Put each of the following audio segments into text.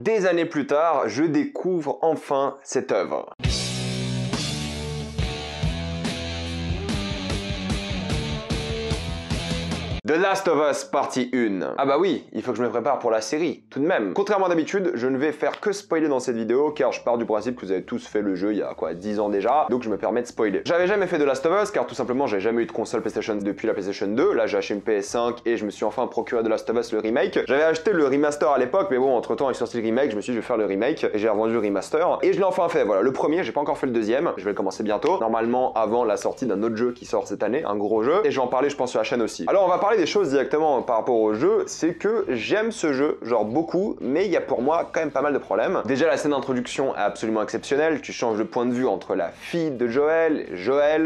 Des années plus tard, je découvre enfin cette œuvre. The Last of Us partie 1. Ah bah oui, il faut que je me prépare pour la série, tout de même. Contrairement d'habitude, je ne vais faire que spoiler dans cette vidéo car je pars du principe que vous avez tous fait le jeu il y a 10 ans déjà, donc je me permets de spoiler. J'avais jamais fait The Last of Us car tout simplement j'avais jamais eu de console PlayStation depuis la PlayStation 2, là j'ai acheté une PS5 et je me suis enfin procuré The Last of Us le remake. J'avais acheté le remaster à l'époque mais bon entre temps est sorti le remake, je me suis dit je vais faire le remake et j'ai revendu le remaster et je l'ai enfin fait, voilà. Le premier, j'ai pas encore fait le deuxième, je vais le commencer bientôt, normalement avant la sortie d'un autre jeu qui sort cette année, un gros jeu, et je vais en parler je pense sur la chaîne aussi. Alors on va parler des choses directement par rapport au jeu, c'est que j'aime ce jeu, genre beaucoup, mais il y a pour moi quand même pas mal de problèmes. Déjà la scène d'introduction est absolument exceptionnelle, tu changes de point de vue entre la fille de Joel,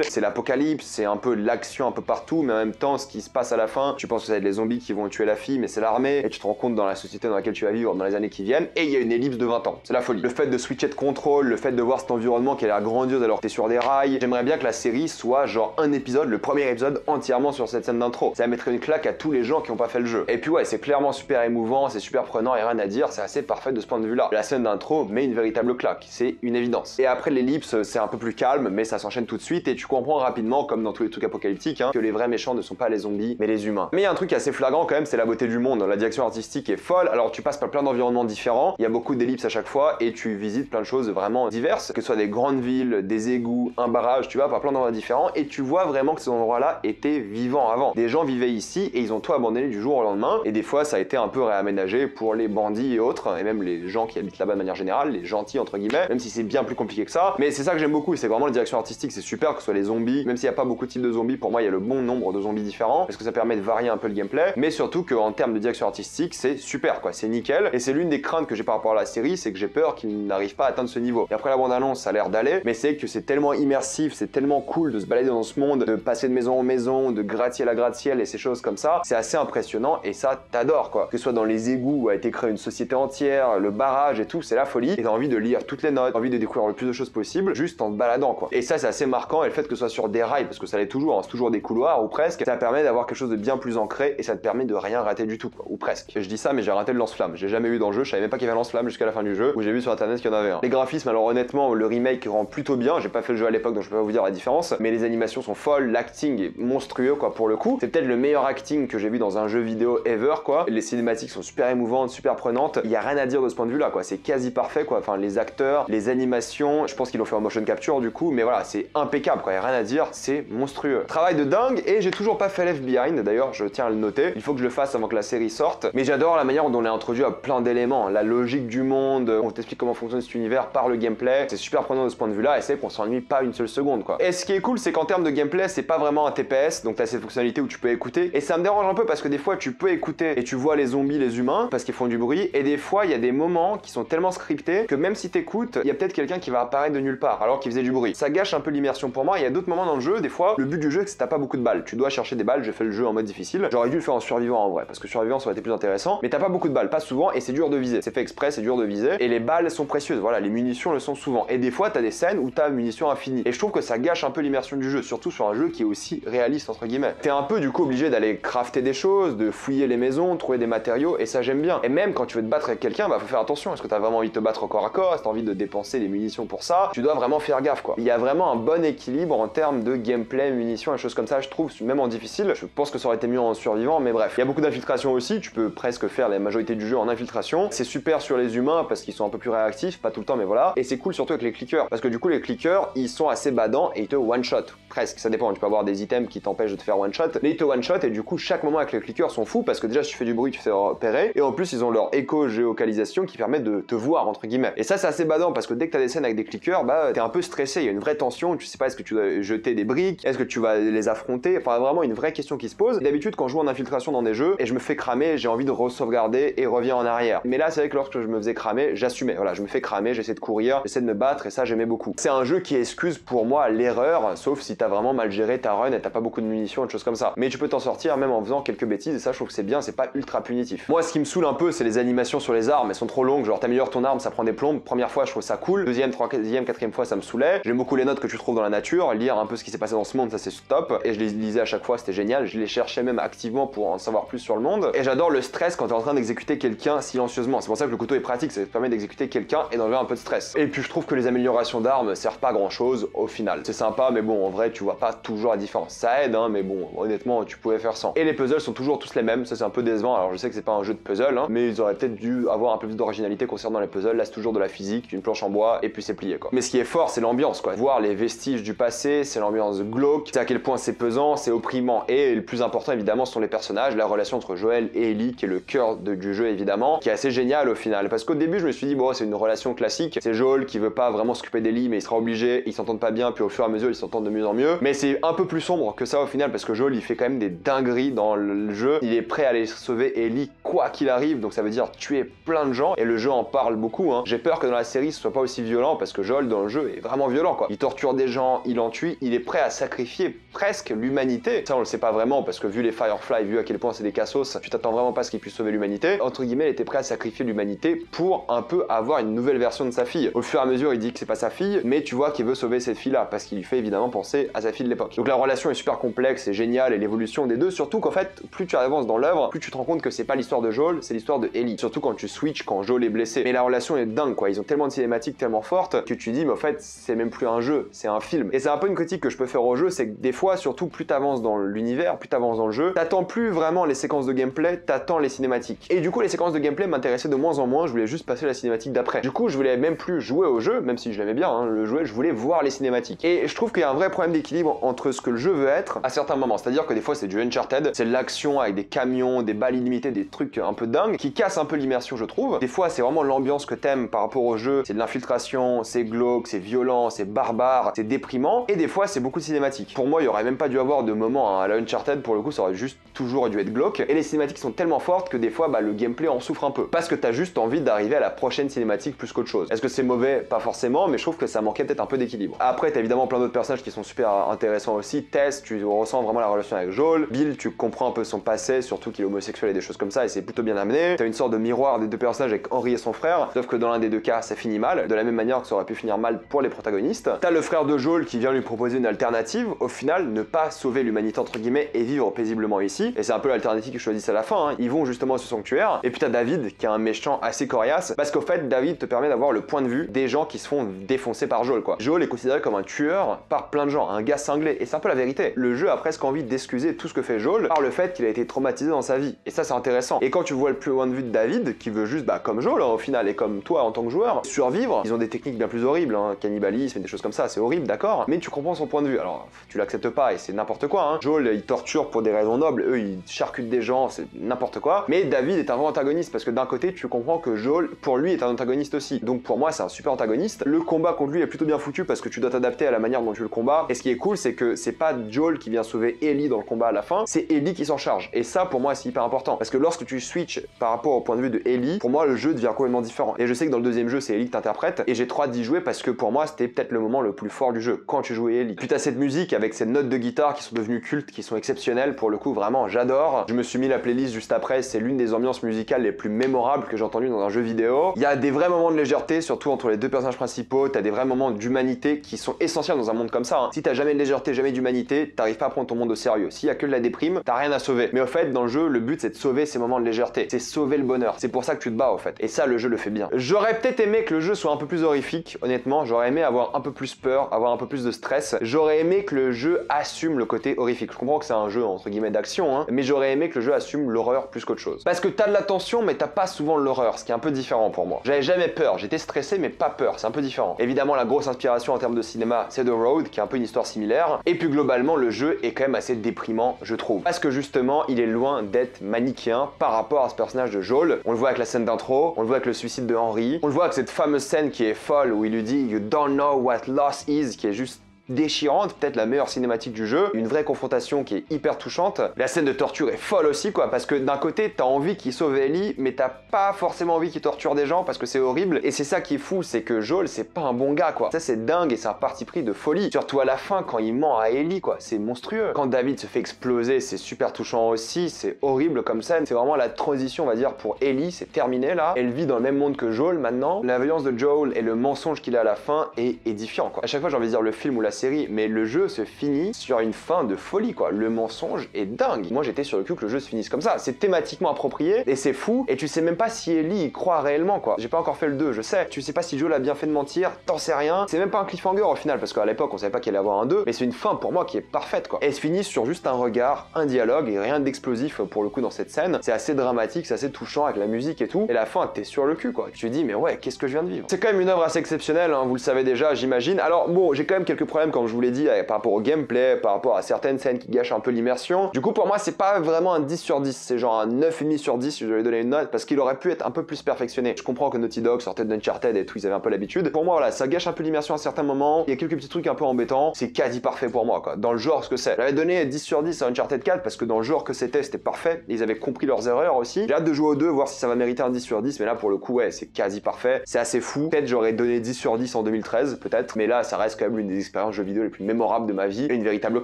c'est l'apocalypse, c'est un peu l'action un peu partout, mais en même temps ce qui se passe à la fin, tu penses que ça va être les zombies qui vont tuer la fille, mais c'est l'armée, et tu te rends compte dans la société dans laquelle tu vas vivre dans les années qui viennent, et il y a une ellipse de 20 ans, c'est la folie. Le fait de switcher de contrôle, le fait de voir cet environnement qui a l'air grandiose alors que t'es sur des rails, j'aimerais bien que la série soit genre un épisode, le premier épisode entièrement sur cette scène d'intro. Ça mettrait une claque à tous les gens qui ont pas fait le jeu. Et puis ouais, c'est clairement super émouvant, c'est super prenant et rien à dire, c'est assez parfait de ce point de vue-là. La scène d'intro met une véritable claque, c'est une évidence. Et après l'ellipse, c'est un peu plus calme, mais ça s'enchaîne tout de suite et tu comprends rapidement, comme dans tous les trucs apocalyptiques, que les vrais méchants ne sont pas les zombies, mais les humains. Mais il y a un truc assez flagrant quand même, c'est la beauté du monde. La direction artistique est folle, alors tu passes par plein d'environnements différents, il y a beaucoup d'ellipses à chaque fois et tu visites plein de choses vraiment diverses, que ce soit des grandes villes, des égouts, un barrage, tu vas par plein d'endroits différents et tu vois vraiment que ces endroits-là étaient vivants avant. Des gens vivaient ici et ils ont tout abandonné du jour au lendemain. Et des fois ça a été un peu réaménagé pour les bandits et autres, et même les gens qui habitent là-bas de manière générale, les gentils entre guillemets, même si c'est bien plus compliqué que ça. Mais c'est ça que j'aime beaucoup, c'est vraiment la direction artistique, c'est super, que ce soit les zombies, même s'il n'y a pas beaucoup de types de zombies, pour moi il y a le bon nombre de zombies différents, parce que ça permet de varier un peu le gameplay, mais surtout qu'en termes de direction artistique, c'est super quoi, c'est nickel. Et c'est l'une des craintes que j'ai par rapport à la série, c'est que j'ai peur qu'ils n'arrivent pas à atteindre ce niveau. Et après la bande-annonce, ça a l'air d'aller, mais c'est que c'est tellement immersif, c'est tellement cool de se balader dans ce monde, de passer de maison en maison, de gratte-ciel à gratte-ciel et ces choses comme ça, c'est assez impressionnant et ça t'adore quoi. Que ce soit dans les égouts où a été créée une société entière, le barrage et tout, c'est la folie. Et t'as envie de lire toutes les notes, t'as envie de découvrir le plus de choses possible, juste en te baladant quoi. Et ça c'est assez marquant, et le fait que ce soit sur des rails, parce que ça l'est toujours, hein, c'est toujours des couloirs ou presque, ça permet d'avoir quelque chose de bien plus ancré et ça te permet de rien rater du tout quoi, ou presque. Et je dis ça mais j'ai raté le lance-flamme, j'ai jamais eu dans le jeu, je savais même pas qu'il y avait un lance-flamme jusqu'à la fin du jeu, où j'ai vu sur internet qu'il y en avait un. Les graphismes, alors honnêtement le remake rend plutôt bien, j'ai pas fait le jeu à l'époque donc je peux pas vous dire la différence, mais les animations sont folles, l'acting est monstrueux quoi pour le coup, c'est peut-être le meilleur acting que j'ai vu dans un jeu vidéo ever quoi. Les cinématiques sont super émouvantes, super prenantes, il y a rien à dire de ce point de vue là quoi, c'est quasi parfait quoi, enfin les acteurs, les animations, je pense qu'ils l'ont fait en motion capture du coup, mais voilà, c'est impeccable quoi, il y a rien à dire, c'est monstrueux. Travail de dingue, et j'ai toujours pas fait Left Behind, d'ailleurs je tiens à le noter, il faut que je le fasse avant que la série sorte, mais j'adore la manière dont on est introduit à plein d'éléments, la logique du monde, on t'explique comment fonctionne cet univers par le gameplay, c'est super prenant de ce point de vue là, et c'est qu'on s'ennuie pas une seule seconde quoi. Et ce qui est cool, c'est qu'en termes de gameplay, c'est pas vraiment un TPS, donc t'as cette fonctionnalité où tu peux écouter, et ça me dérange un peu parce que des fois tu peux écouter et tu vois les zombies, les humains, parce qu'ils font du bruit, et des fois il y a des moments qui sont tellement scriptés que même si t'écoutes, il y a peut-être quelqu'un qui va apparaître de nulle part alors qu'il faisait du bruit. Ça gâche un peu l'immersion pour moi. Il y a d'autres moments dans le jeu, des fois, le but du jeu c'est que t'as pas beaucoup de balles, tu dois chercher des balles, j'ai fait le jeu en mode difficile, j'aurais dû le faire en survivant en vrai, parce que survivant ça aurait été plus intéressant, mais t'as pas beaucoup de balles, pas souvent, et c'est dur de viser, c'est fait exprès, c'est dur de viser, et les balles sont précieuses, voilà, les munitions le sont souvent, et des fois t'as des scènes où t'as munitions infinies, et je trouve que ça gâche un peu l'immersion du jeu, surtout sur un jeu qui est aussi réaliste entre guillemets. T'es un peu du coup obligé d'aller crafter des choses, de fouiller les maisons, trouver des matériaux, et ça j'aime bien. Et même quand tu veux te battre avec quelqu'un, bah faut faire attention, est-ce que t'as vraiment envie de te battre au corps à corps, est-ce que t'as envie de dépenser des munitions pour ça, tu dois vraiment faire gaffe quoi. Il y a vraiment un bon équilibre en termes de gameplay, munitions et choses comme ça, je trouve, même en difficile. Je pense que ça aurait été mieux en survivant, mais bref. Il y a beaucoup d'infiltration aussi, tu peux presque faire la majorité du jeu en infiltration. C'est super sur les humains parce qu'ils sont un peu plus réactifs, pas tout le temps mais voilà. Et c'est cool surtout avec les clickers, parce que du coup les clickers, ils sont assez badants et ils te one-shot, presque, ça dépend, tu peux avoir des items qui t'empêchent de te faire one-shot, mais ils te one-shot et du coup chaque moment avec les clickers sont fous parce que déjà si tu fais du bruit tu te fais repérer, et en plus ils ont leur éco-géocalisation qui permet de te voir entre guillemets. Et ça c'est assez badant parce que dès que t'as des scènes avec des clickers, bah t'es un peu stressé, il y a une vraie tension, tu sais pas est-ce que tu dois jeter des briques, est-ce que tu vas les affronter, enfin vraiment une vraie question qui se pose. D'habitude quand je joue en infiltration dans des jeux et je me fais cramer, j'ai envie de re-sauvegarder et reviens en arrière. Mais là c'est vrai que lorsque je me faisais cramer, j'assumais, voilà, je me fais cramer, j'essaie de courir, j'essaie de me battre et ça j'aimais beaucoup. C'est un jeu qui excuse pour moi l'erreur, sauf si t'as vraiment mal géré ta run et t'as pas beaucoup de munitions et des choses comme ça. Mais tu peux t'en sortir sortir même en faisant quelques bêtises et ça je trouve que c'est bien, c'est pas ultra punitif. Moi ce qui me saoule un peu c'est les animations sur les armes, elles sont trop longues, genre t'améliores ton arme, ça prend des plombes, première fois je trouve ça cool, deuxième, troisième, quatrième fois ça me saoulait. J'aime beaucoup les notes que tu trouves dans la nature, lire un peu ce qui s'est passé dans ce monde, ça c'est top, et je les lisais à chaque fois, c'était génial, je les cherchais même activement pour en savoir plus sur le monde, et j'adore le stress quand t'es en train d'exécuter quelqu'un silencieusement, c'est pour ça que le couteau est pratique, ça te permet d'exécuter quelqu'un et d'enlever un peu de stress. Et puis je trouve que les améliorations d'armes servent pas à grand chose au final. C'est sympa mais bon en vrai tu vois pas toujours la différence, ça aide hein, mais bon honnêtement tu pouvais faire sans. Et les puzzles sont toujours tous les mêmes, ça c'est un peu décevant, alors je sais que c'est pas un jeu de puzzle, hein, mais ils auraient peut-être dû avoir un peu plus d'originalité concernant les puzzles, là c'est toujours de la physique, une planche en bois et puis c'est plié quoi. Mais ce qui est fort c'est l'ambiance quoi, voir les vestiges du passé, c'est l'ambiance glauque, c'est à quel point c'est pesant, c'est opprimant et le plus important évidemment ce sont les personnages, la relation entre Joel et Ellie qui est le cœur du jeu évidemment, qui est assez génial au final, parce qu'au début je me suis dit bon c'est une relation classique, c'est Joel qui veut pas vraiment s'occuper d'Ellie mais il sera obligé, ils s'entendent pas bien puis au fur et à mesure ils s'entendent de mieux en mieux, mais c'est un peu plus sombre que ça au final parce que Joel il fait quand même des dingueries dans le jeu, il est prêt à aller sauver Ellie quoi qu'il arrive, donc ça veut dire tuer plein de gens et le jeu en parle beaucoup hein. J'ai peur que dans la série ce soit pas aussi violent parce que Joel dans le jeu est vraiment violent quoi, il torture des gens, il en tue, il est prêt à sacrifier presque l'humanité, ça on le sait pas vraiment parce que vu les Firefly, vu à quel point c'est des cassos, tu t'attends vraiment pas à ce qu'il puisse sauver l'humanité, entre guillemets il était prêt à sacrifier l'humanité pour un peu avoir une nouvelle version de sa fille. Au fur et à mesure il dit que c'est pas sa fille mais tu vois qu'il veut sauver cette fille là parce qu'il lui fait évidemment penser à sa fille de l'époque. Donc la relation est super complexe et géniale et l'évolution des deux, surtout qu'en fait plus tu avances dans l'œuvre, plus tu te rends compte que c'est pas l'histoire de Joel, c'est l'histoire de Ellie, surtout quand tu switches quand Joel est blessé. Mais la relation est dingue quoi, ils ont tellement de cinématiques tellement fortes que tu dis mais en fait c'est même plus un jeu, c'est un film. Et c'est un peu une critique que je peux faire au jeu, c'est que des fois surtout plus t'avances dans l'univers, plus t'avances dans le jeu, t'attends plus vraiment les séquences de gameplay, t'attends les cinématiques. Et du coup les séquences de gameplay m'intéressaient de moins en moins, je voulais juste passer la cinématique d'après. Du coup je voulais même plus jouer au jeu, même si je l'aimais bien hein, le jouer, je voulais voir les cinématiques. Et je trouve qu'il y a un vrai problème d'équilibre entre ce que le jeu veut être à certains moments, c'est-à-dire que des fois c'est du Uncharted, c'est de l'action avec des camions, des balles illimitées, des trucs un peu dingues qui cassent un peu l'immersion je trouve. Des fois c'est vraiment l'ambiance que t'aimes par rapport au jeu, c'est de l'infiltration, c'est glauque, c'est violent, c'est barbare, c'est déprimant, et des fois c'est beaucoup de cinématiques. Pour moi il y aurait même pas dû avoir de moment à la Uncharted, pour le coup ça aurait juste toujours dû être glauque, et les cinématiques sont tellement fortes que des fois le gameplay en souffre un peu, parce que t'as juste envie d'arriver à la prochaine cinématique plus qu'autre chose. Est-ce que c'est mauvais? Pas forcément, mais je trouve que ça manquait peut-être un peu d'équilibre. Après t'as évidemment plein d'autres personnages qui sont super intéressants aussi, Tess, tu ressens vraiment la relation avec Joel, Bill, tu comprends un peu son passé, surtout qu'il est homosexuel et des choses comme ça, et c'est plutôt bien amené. T'as une sorte de miroir des deux personnages avec Henry et son frère, sauf que dans l'un des deux cas ça finit mal, de la même manière que ça aurait pu finir mal pour les protagonistes. T'as le frère de Joel qui vient lui proposer une alternative, au final ne pas sauver l'humanité entre guillemets et vivre paisiblement ici, et c'est un peu l'alternative qu'ils choisissent à la fin, hein. Ils vont justement à ce sanctuaire, et puis t'as David qui est un méchant assez coriace, parce qu'au fait David te permet d'avoir le point de vue des gens qui se font défoncer par Joel quoi. Joel est considéré comme un tueur par plein de gens, un gars cinglé, et c'est un peu la vérité. Le jeu a presque envie d'excuser tout ce que fait Joel par le fait qu'il a été traumatisé dans sa vie, et ça c'est intéressant. Et quand tu vois le point de vue de David, qui veut juste comme Joel hein, au final, et comme toi en tant que joueur, survivre, ils ont des techniques bien plus horribles, hein, cannibalisme et des choses comme ça, c'est horrible d'accord, mais tu comprends son point de vue, alors tu l'acceptes pas et c'est n'importe quoi, hein. Joel il torture pour des raisons nobles, eux ils charcutent des gens, c'est n'importe quoi, mais David est un vrai antagoniste parce que d'un côté tu comprends que Joel pour lui est un antagoniste aussi, donc pour moi c'est un super antagoniste. Le combat contre lui est plutôt bien foutu parce que tu dois t'adapter à la manière dont tu le combats, et ce qui est cool c'est que c'est pas Joel qui vient sauver Ellie dans le combat à la fin, c'est Ellie qui s'en charge, et ça pour moi c'est hyper important parce que lorsque tu switches par rapport au point de vue de Ellie, pour moi le jeu devient complètement différent, et je sais que dans le deuxième jeu c'est Ellie que t'interprètes et j'ai trop hâte d'y jouer parce que pour moi c'était peut-être le moment le plus fort du jeu quand tu jouais Ellie. Puis t'as cette musique avec ces notes de guitare qui sont devenues cultes, qui sont exceptionnelles pour le coup, vraiment j'adore. Je me suis mis la playlist juste après, c'est l'une des ambiances musicales les plus mémorables que j'ai entendues dans un jeu vidéo. Il y a des vrais moments de légèreté, surtout entre les deux personnages principaux, t'as des vrais moments d'humanité qui sont essentiels dans un monde comme ça, hein. Si t'as jamais de légèreté, jamais d'humanité, t'arrives pas à prendre ton monde au sérieux. S'il y a que de la déprime, t'as rien à sauver. Mais au fait dans le jeu, le but c'est de sauver ces moments de légèreté, c'est sauver le bonheur, c'est pour ça que tu te bats au fait, et ça le jeu le fait bien. J'aurais peut-être aimé que le jeu soit un peu plus horrifique, honnêtement, j'aurais aimé avoir un peu plus peur, avoir un peu plus de stress, j'aurais aimé que le jeu assume le côté horrifique. Je comprends que c'est un jeu entre guillemets d'action, hein, mais j'aurais aimé que le jeu assume l'horreur plus qu'autre chose. Parce que t'as de la tension, mais t'as pas souvent l'horreur, ce qui est un peu différent pour moi. J'avais jamais peur, j'étais stressé, mais pas peur, c'est un peu différent. Évidemment, la grosse inspiration en termes de cinéma, c'est The Road, qui est un peu une histoire similaire, et puis globalement, le jeu est quand même assez déprimant, je trouve. Parce que justement, il est loin d'être manichéen par rapport à ce personnage de Joel. On le voit avec la scène d'intro, on le voit avec le suicide de Henry, on le voit avec cette fameuse scène qui est folle où il lui dit You don't know what loss is, qui est juste déchirante, peut-être la meilleure cinématique du jeu, une vraie confrontation qui est hyper touchante. La scène de torture est folle aussi quoi, parce que d'un côté t'as envie qu'il sauve Ellie, mais t'as pas forcément envie qu'il torture des gens parce que c'est horrible, et c'est ça qui est fou, c'est que Joel c'est pas un bon gars quoi. Ça c'est dingue et c'est un parti pris de folie, surtout à la fin quand il ment à Ellie quoi, c'est monstrueux. Quand David se fait exploser, c'est super touchant aussi, c'est horrible comme scène, c'est vraiment la transition on va dire pour Ellie, c'est terminé là, elle vit dans le même monde que Joel maintenant, la violence de Joel et le mensonge qu'il a à la fin est édifiant quoi. À chaque fois j'ai envie de dire le film ou la série, mais le jeu se finit sur une fin de folie quoi, le mensonge est dingue. Moi j'étais sur le cul que le jeu se finisse comme ça, c'est thématiquement approprié et c'est fou, et tu sais même pas si Ellie y croit réellement quoi. J'ai pas encore fait le 2, je sais, tu sais pas si Joel a bien fait de mentir, t'en sais rien, c'est même pas un cliffhanger au final parce qu'à l'époque on savait pas qu'il allait avoir un 2, mais c'est une fin pour moi qui est parfaite quoi. Et elle se finit sur juste un regard, un dialogue et rien d'explosif pour le coup dans cette scène, c'est assez dramatique, c'est assez touchant avec la musique et tout, et la fin t'es sur le cul quoi, tu te dis mais ouais qu'est-ce que je viens de vivre. C'est quand même une œuvre assez exceptionnelle, hein, vous le savez déjà j'imagine. Alors bon, j'ai quand même quelques problèmes comme je vous l'ai dit par rapport au gameplay, par rapport à certaines scènes qui gâchent un peu l'immersion. Du coup pour moi c'est pas vraiment un 10 sur 10, c'est genre un 9,5 sur 10 si je devais donner une note, parce qu'il aurait pu être un peu plus perfectionné. Je comprends que Naughty Dog sortait d'Uncharted et tout, ils avaient un peu l'habitude. Pour moi voilà, ça gâche un peu l'immersion à certains moments, il y a quelques petits trucs un peu embêtants, c'est quasi parfait pour moi quoi, dans le genre ce que c'est. J'avais donné 10 sur 10 à Uncharted 4 parce que dans le genre que c'était parfait, ils avaient compris leurs erreurs aussi. J'ai hâte de jouer aux deux, voir si ça va mériter un 10 sur 10, mais là pour le coup ouais, c'est quasi parfait, c'est assez fou. Peut-être j'aurais donné 10 sur 10 en 2013, peut-être, mais là ça reste quand même l'une des expériences jeux vidéo les plus mémorables de ma vie, et une véritable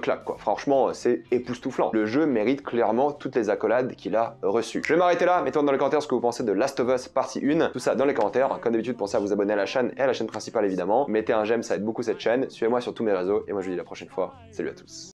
claque quoi. Franchement, c'est époustouflant. Le jeu mérite clairement toutes les accolades qu'il a reçues. Je vais m'arrêter là, mettez-moi dans les commentaires ce que vous pensez de Last of Us partie 1, tout ça dans les commentaires. Comme d'habitude, pensez à vous abonner à la chaîne et à la chaîne principale évidemment. Mettez un j'aime, ça aide beaucoup cette chaîne. Suivez-moi sur tous mes réseaux, et moi je vous dis à la prochaine fois. Salut à tous.